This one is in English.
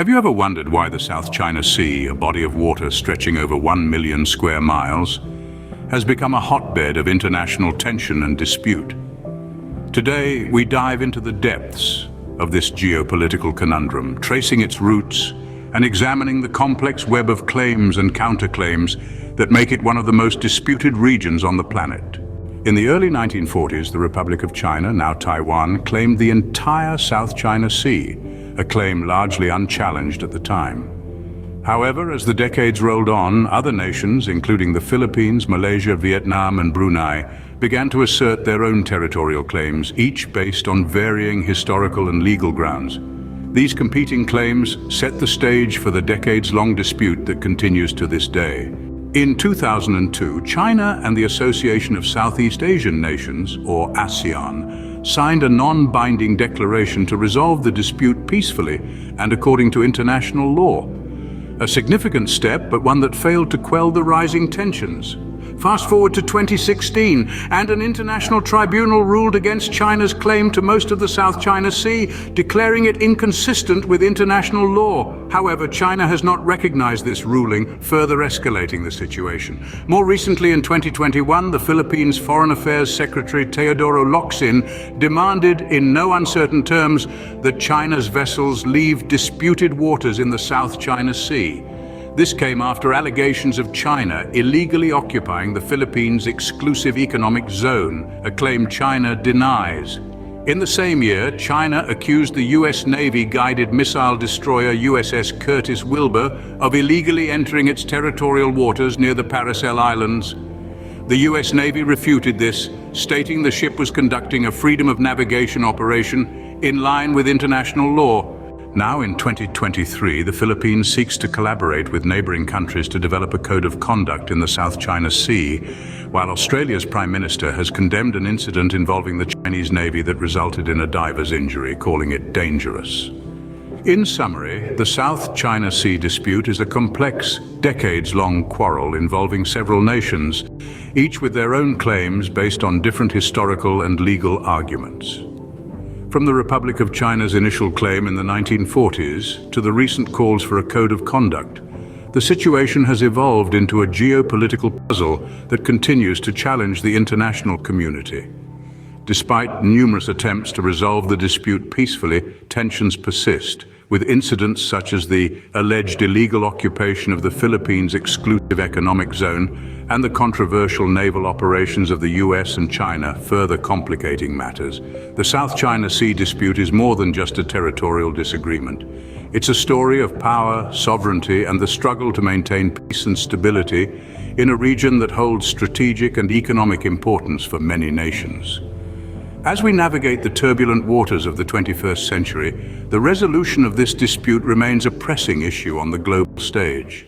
Have you ever wondered why the South China Sea, a body of water stretching over 1 million square miles, has become a hotbed of international tension and dispute? Today, we dive into the depths of this geopolitical conundrum, tracing its roots and examining the complex web of claims and counterclaims that make it one of the most disputed regions on the planet. In the early 1940s, the Republic of China, now Taiwan, claimed the entire South China Sea, a claim largely unchallenged at the time. However, as the decades rolled on, other nations, including the Philippines, Malaysia, Vietnam, and Brunei, began to assert their own territorial claims, each based on varying historical and legal grounds. These competing claims set the stage for the decades-long dispute that continues to this day. In 2002, China and the Association of Southeast Asian Nations, or ASEAN, signed a non-binding declaration to resolve the dispute peacefully and according to international law. A significant step, but one that failed to quell the rising tensions. Fast forward to 2016, and an international tribunal ruled against China's claim to most of the South China Sea, declaring it inconsistent with international law. However, China has not recognized this ruling, further escalating the situation. More recently, in 2021, the Philippines Foreign Affairs Secretary Teodoro Locsin demanded in no uncertain terms that China's vessels leave disputed waters in the South China Sea. This came after allegations of China illegally occupying the Philippines' exclusive economic zone, a claim China denies. In the same year, China accused the U.S. Navy guided missile destroyer USS Curtis Wilbur of illegally entering its territorial waters near the Paracel Islands. The U.S. Navy refuted this, stating the ship was conducting a freedom of navigation operation in line with international law. Now in 2023, the Philippines seeks to collaborate with neighboring countries to develop a code of conduct in the South China Sea, while Australia's Prime Minister has condemned an incident involving the Chinese Navy that resulted in a diver's injury, calling it dangerous. In summary, the South China Sea dispute is a complex, decades-long quarrel involving several nations, each with their own claims based on different historical and legal arguments. From the Republic of China's initial claim in the 1940s to the recent calls for a code of conduct, the situation has evolved into a geopolitical puzzle that continues to challenge the international community. Despite numerous attempts to resolve the dispute peacefully, tensions persist, with incidents such as the alleged illegal occupation of the Philippines' exclusive economic zone and the controversial naval operations of the US and China further complicating matters. The South China Sea dispute is more than just a territorial disagreement. It's a story of power, sovereignty, and the struggle to maintain peace and stability in a region that holds strategic and economic importance for many nations. As we navigate the turbulent waters of the 21st century, the resolution of this dispute remains a pressing issue on the global stage.